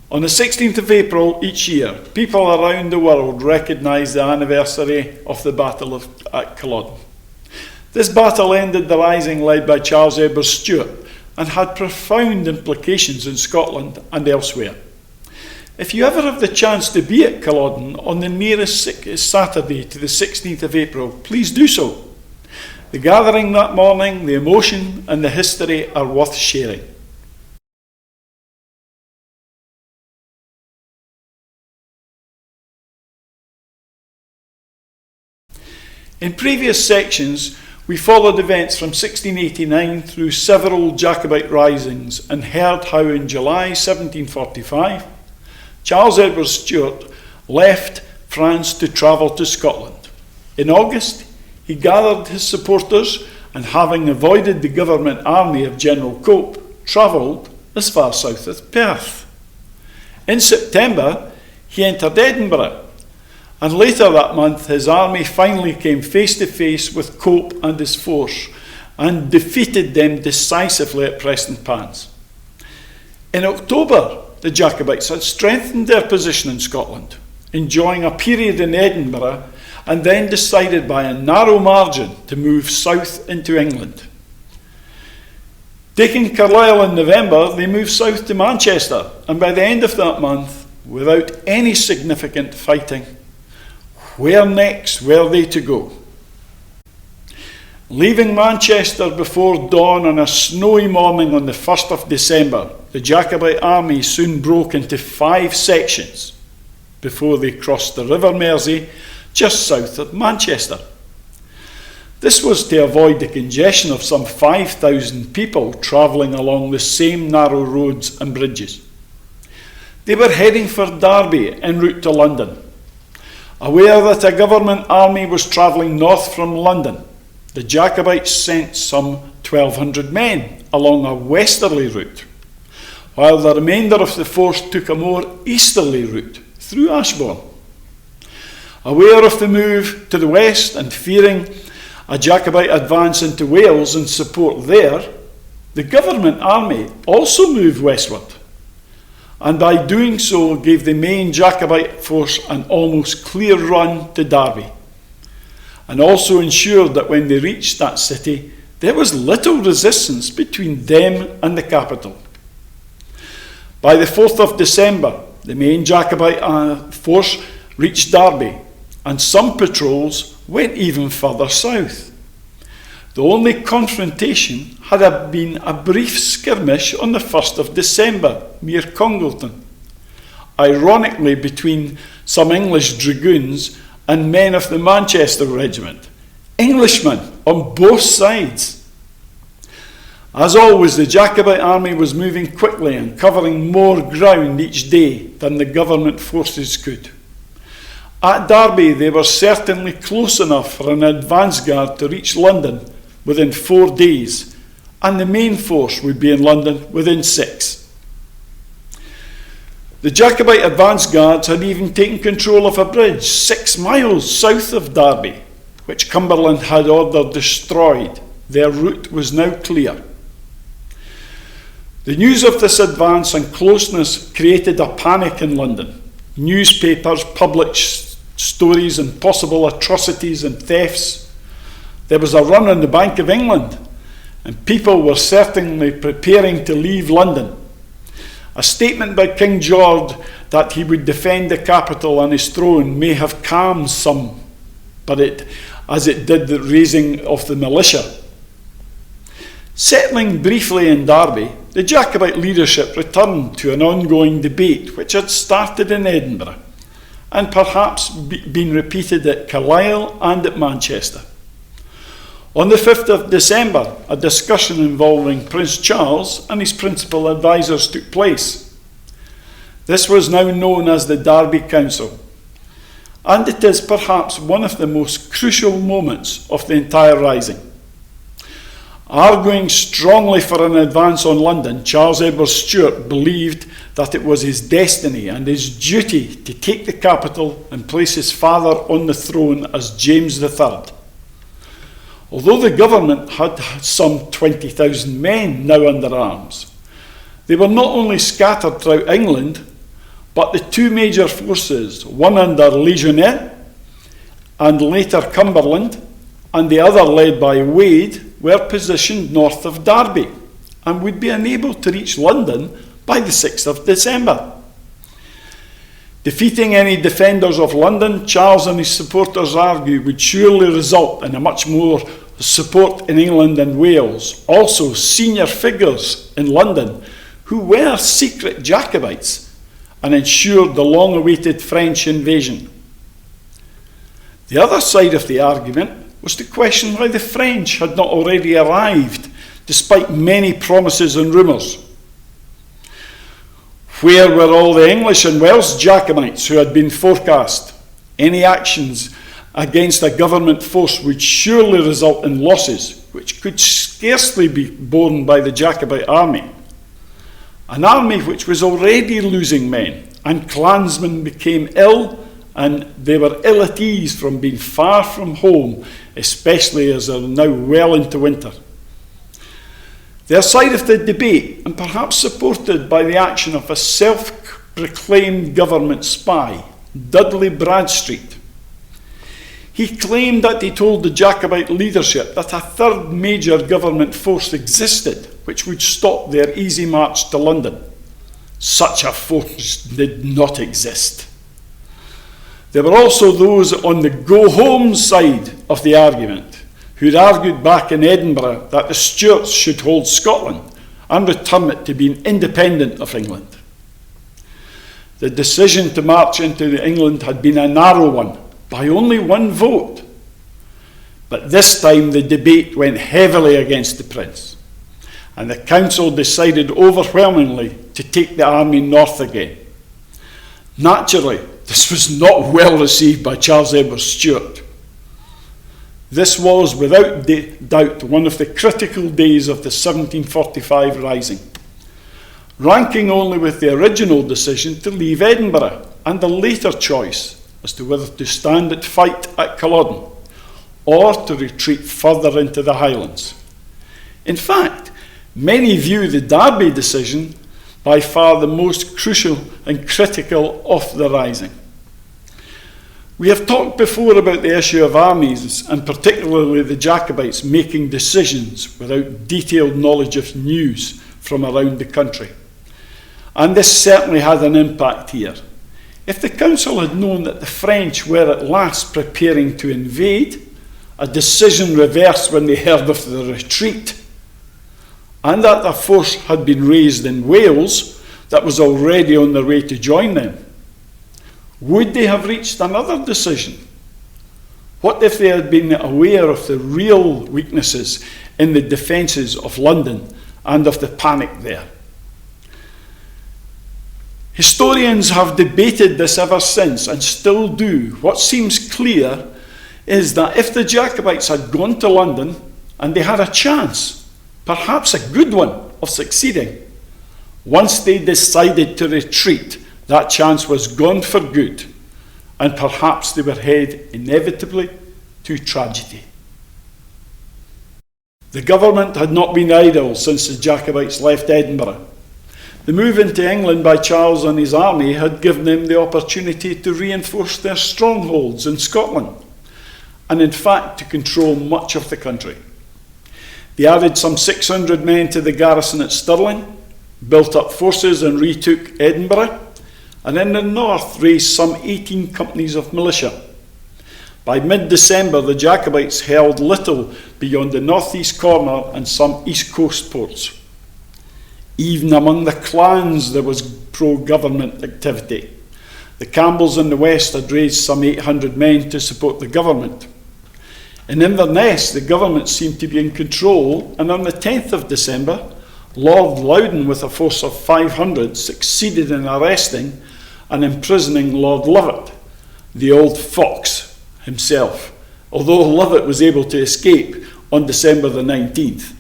On the 16th of April each year, people around the world recognise the anniversary of the Battle at Culloden. This battle ended the rising led by Charles Edward Stuart and had profound implications in Scotland and elsewhere. If you ever have the chance to be at Culloden on the nearest Saturday to the 16th of April, please do so. The gathering that morning, the emotion and the history are worth sharing. In previous sections, we followed events from 1689 through several Jacobite risings and heard how in July 1745, Charles Edward Stuart left France to travel to Scotland. In August, he gathered his supporters and, having avoided the government army of General Cope, travelled as far south as Perth. In September, he entered Edinburgh, and later that month his army finally came face to face with Cope and his force and defeated them decisively at Prestonpans. In October, the Jacobites had strengthened their position in Scotland, enjoying a period in Edinburgh, and then decided by a narrow margin to move south into England. Taking Carlisle in November, they moved south to Manchester, and by the end of that month, without any significant fighting, where next were they to go? Leaving Manchester before dawn on a snowy morning on the 1st of December, the Jacobite army soon broke into 5 sections before they crossed the River Mersey just south of Manchester. This was to avoid the congestion of some 5,000 people travelling along the same narrow roads and bridges. They were heading for Derby en route to London. Aware that a government army was travelling north from London, the Jacobites sent some 1,200 men along a westerly route, while the remainder of the force took a more easterly route through Ashbourne. Aware of the move to the west and fearing a Jacobite advance into Wales and support there, the government army also moved westward, and by doing so gave the main Jacobite force an almost clear run to Derby, and also ensured that when they reached that city, there was little resistance between them and the capital. By the 4th of December, the main Jacobite force reached Derby, and some patrols went even further south. The only confrontation had been a brief skirmish on the 1st of December near Congleton, ironically between some English dragoons and men of the Manchester Regiment, Englishmen on both sides. As always, the Jacobite army was moving quickly and covering more ground each day than the government forces could. At Derby, they were certainly close enough for an advance guard to reach London within 4 days, and the main force would be in London within 6. The Jacobite advance guards had even taken control of a bridge 6 miles south of Derby, which Cumberland had ordered destroyed. Their route was now clear. The news of this advance and closeness created a panic in London. Newspapers published stories and possible atrocities and thefts. There was a run on the Bank of England, and people were certainly preparing to leave London. A statement by King George that he would defend the capital and his throne may have calmed some, as it did the raising of the militia. Settling briefly in Derby, the Jacobite leadership returned to an ongoing debate which had started in Edinburgh and perhaps been repeated at Carlisle and at Manchester. On the 5th of December, a discussion involving Prince Charles and his principal advisers took place. This was now known as the Derby Council, and it is perhaps one of the most crucial moments of the entire rising. Arguing strongly for an advance on London, Charles Edward Stuart believed that it was his destiny and his duty to take the capital and place his father on the throne as James III. Although the government had some 20,000 men now under arms, they were not only scattered throughout England, But the two major forces, one under Legionnaire and later Cumberland, and the other led by Wade, were positioned north of Derby and would be unable to reach London by the 6th of December. Defeating any defenders of London, Charles and his supporters argue, would surely result in a much more support in England and Wales. Also, senior figures in London who were secret Jacobites and ensured the long-awaited French invasion. The other side of the argument was to question why the French had not already arrived, despite many promises and rumours. Where were all the English and Welsh Jacobites who had been forecast? Any actions against a government force would surely result in losses, which could scarcely be borne by the Jacobite army. An army which was already losing men, and clansmen became ill, and they were ill at ease from being far from home, especially as they're now well into winter. Their side of the debate, and perhaps supported by the action of a self-proclaimed government spy, Dudley Bradstreet. He claimed that he told the Jacobite leadership that a third major government force existed, which would stop their easy march to London. Such a force did not exist. There were also those on the go-home side of the argument who'd argued back in Edinburgh that the Stuarts should hold Scotland and return it to being independent of England. The decision to march into England had been a narrow one, by only one vote. But this time the debate went heavily against the Prince, and the council decided overwhelmingly to take the army north again. Naturally, this was not well received by Charles Edward Stuart. This was, without doubt, one of the critical days of the 1745 Rising, ranking only with the original decision to leave Edinburgh and the later choice as to whether to stand and fight at Culloden or to retreat further into the Highlands. In fact, many view the Derby decision by far the most crucial and critical of the Rising. We have talked before about the issue of armies, and particularly the Jacobites making decisions without detailed knowledge of news from around the country. And this certainly had an impact here. If the council had known that the French were at last preparing to invade, a decision reversed when they heard of the retreat, and that a force had been raised in Wales that was already on their way to join them, would they have reached another decision? What if they had been aware of the real weaknesses in the defences of London and of the panic there? Historians have debated this ever since and still do. What seems clear is that if the Jacobites had gone to London and they had a chance, perhaps a good one, of succeeding, once they decided to retreat, that chance was gone for good, and perhaps they were headed inevitably to tragedy. The government had not been idle since the Jacobites left Edinburgh. The move into England by Charles and his army had given them the opportunity to reinforce their strongholds in Scotland, and in fact to control much of the country. They added some 600 men to the garrison at Stirling, built up forces and retook Edinburgh, and in the north raised some 18 companies of militia. By mid-December, the Jacobites held little beyond the northeast corner and some east coast ports. Even among the clans there was pro-government activity. The Campbells in the west had raised some 800 men to support the government. In Inverness, the government seemed to be in control, and on the 10th of December, Lord Loudon, with a force of 500, succeeded in arresting and imprisoning Lord Lovat, the old fox himself, although Lovat was able to escape on December the 19th.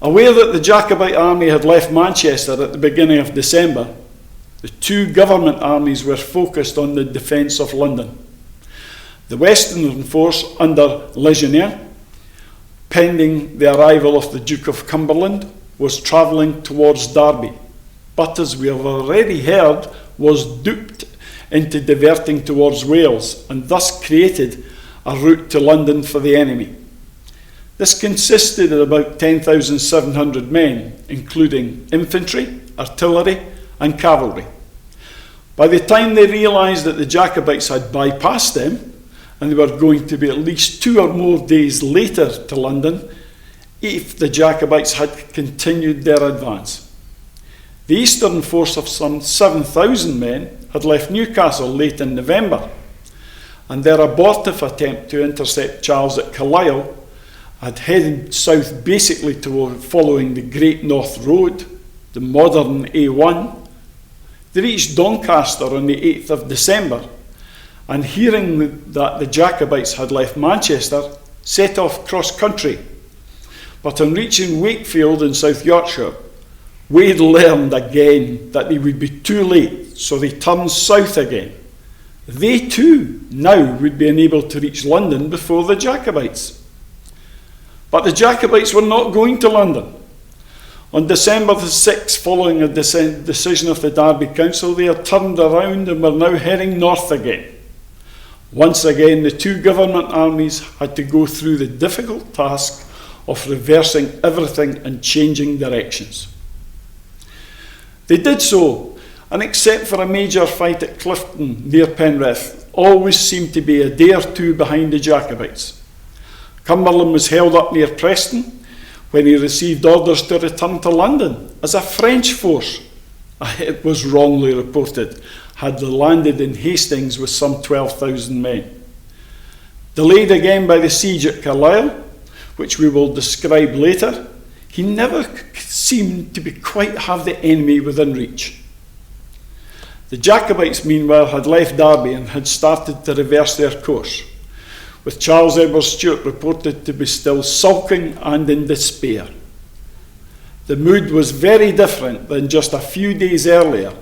Aware that the Jacobite army had left Manchester at the beginning of December, the two government armies were focused on the defence of London. The Western force under Legionnaire, pending the arrival of the Duke of Cumberland, was travelling towards Derby. But as we have already heard, was duped into diverting towards Wales and thus created a route to London for the enemy. This consisted of about 10,700 men, including infantry, artillery and cavalry. By the time they realised that the Jacobites had bypassed them, and they were going to be at least 2 or more days later to London, if the Jacobites had continued their advance. The eastern force of some 7,000 men had left Newcastle late in November, and their abortive attempt to intercept Charles at Carlisle had headed south basically toward following the Great North Road, the modern A1. They reached Doncaster on the 8th of December, and hearing that the Jacobites had left Manchester, set off cross-country. But on reaching Wakefield in South Yorkshire, Wade learned again that they would be too late, so they turned south again. They too now would be unable to reach London before the Jacobites. But the Jacobites were not going to London. On December the 6th, following a decision of the Derby Council, they had turned around and were now heading north again. Once again, the two government armies had to go through the difficult task of reversing everything and changing directions. They did so, and except for a major fight at Clifton near Penrith, always seemed to be a day or two behind the Jacobites. Cumberland was held up near Preston when he received orders to return to London as a French force, it was wrongly reported, had landed in Hastings with some 12,000 men. Delayed again by the siege at Carlisle, which we will describe later, he never seemed to be quite have the enemy within reach. The Jacobites, meanwhile, had left Derby and had started to reverse their course, with Charles Edward Stuart reported to be still sulking and in despair. The mood was very different than just a few days earlier,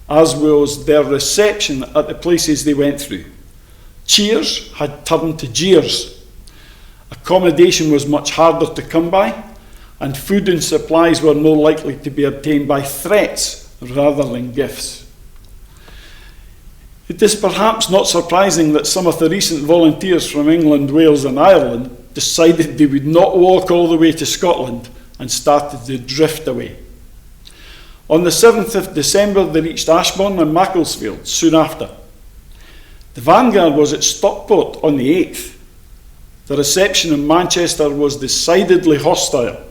as was their reception at the places they went through. Cheers had turned to jeers. Accommodation was much harder to come by, and food and supplies were more likely to be obtained by threats rather than gifts. It is perhaps not surprising that some of the recent volunteers from England, Wales and Ireland decided they would not walk all the way to Scotland and started to drift away. On the 7th of December they reached Ashbourne and Macclesfield soon after. The vanguard was at Stockport on the 8th. The reception in Manchester was decidedly hostile,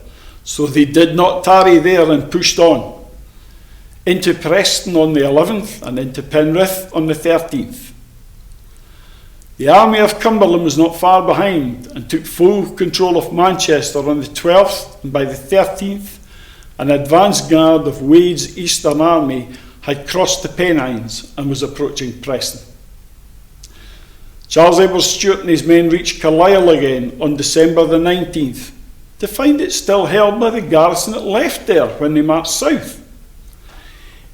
so they did not tarry there and pushed on into Preston on the 11th and into Penrith on the 13th. The army of Cumberland was not far behind and took full control of Manchester on the 12th, and by the 13th an advance guard of Wade's Eastern Army had crossed the Pennines and was approaching Preston. Charles Edward Stuart and his men reached Carlisle again on December the 19th to find it still held by the garrison that left there when they marched south.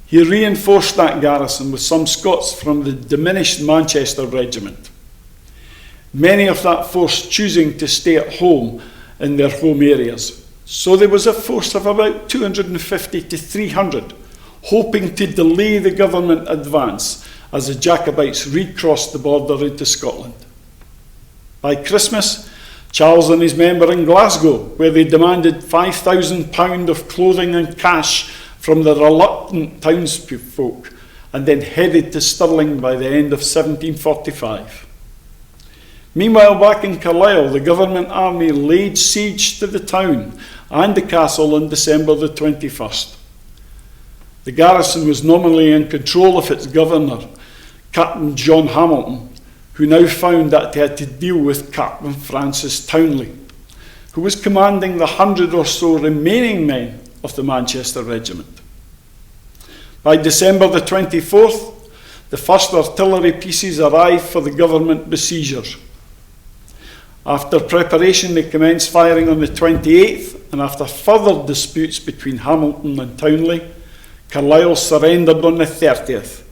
He reinforced that garrison with some Scots from the diminished Manchester regiment, many of that force choosing to stay at home in their home areas. So there was a force of about 250 to 300, hoping to delay the government advance as the Jacobites recrossed the border into Scotland. By Christmas, Charles and his men were in Glasgow, where they demanded £5,000 of clothing and cash from the reluctant townsfolk, and then headed to Stirling by the end of 1745. Meanwhile, back in Carlisle, the government army laid siege to the town and the castle on December the 21st. The garrison was nominally in control of its governor, Captain John Hamilton, who now found that he had to deal with Captain Francis Townley, who was commanding the 100 or so remaining men of the Manchester regiment. By December the 24th, the first artillery pieces arrived for the government besiegers. After preparation, they commenced firing on the 28th, and after further disputes between Hamilton and Townley, Carlisle surrendered on the 30th,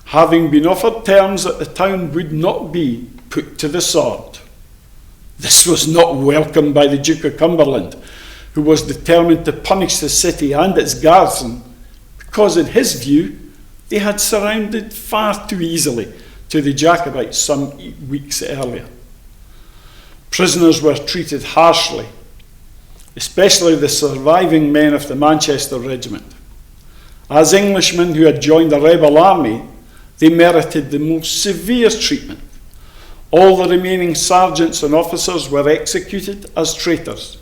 having been offered terms that the town would not be put to the sword. This was not welcomed by the Duke of Cumberland, who was determined to punish the city and its garrison, because in his view, they had surrendered far too easily to the Jacobites some weeks earlier. Prisoners were treated harshly, especially the surviving men of the Manchester Regiment. As Englishmen who had joined the rebel army, they merited the most severe treatment. All the remaining sergeants and officers were executed as traitors,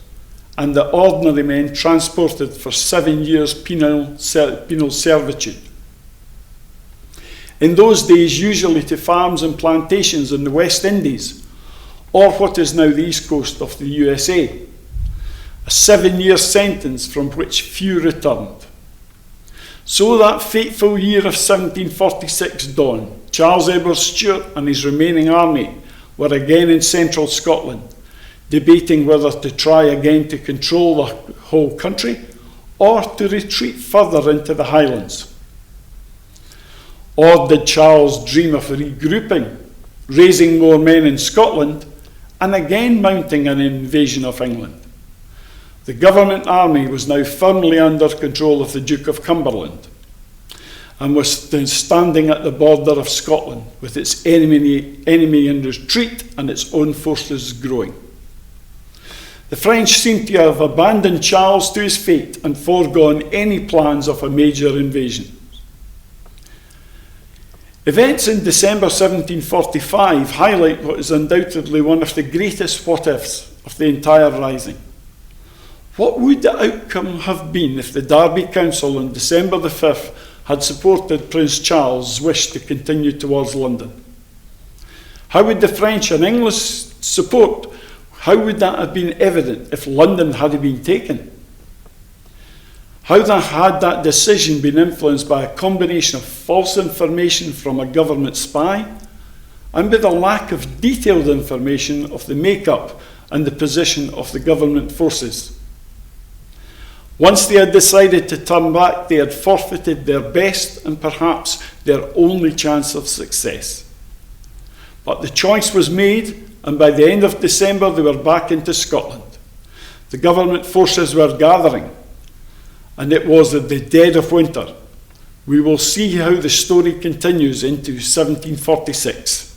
and the ordinary men transported for 7 years penal servitude. In those days, usually to farms and plantations in the West Indies, or what is now the east coast of the USA, a 7-year sentence from which few returned. So that fateful year of 1746 dawned. Charles Edward Stuart and his remaining army were again in central Scotland, debating whether to try again to control the whole country or to retreat further into the Highlands. Or did Charles dream of regrouping, raising more men in Scotland, and again mounting an invasion of England? The government army was now firmly under control of the Duke of Cumberland and was standing at the border of Scotland with its enemy in retreat and its own forces growing. The French seem to have abandoned Charles to his fate and foregone any plans of a major invasion. Events in December 1745 highlight what is undoubtedly one of the greatest what-ifs of the entire Rising. What would the outcome have been if the Derby Council on December the 5th had supported Prince Charles' wish to continue towards London? How would the French and English support, how would that have been evident if London had been taken? How had that decision been influenced by a combination of false information from a government spy and with a lack of detailed information of the makeup and the position of the government forces? Once they had decided to turn back, they had forfeited their best and perhaps their only chance of success. But the choice was made, and by the end of December they were back into Scotland. The government forces were gathering, and it was at the dead of winter. We will see how the story continues into 1746.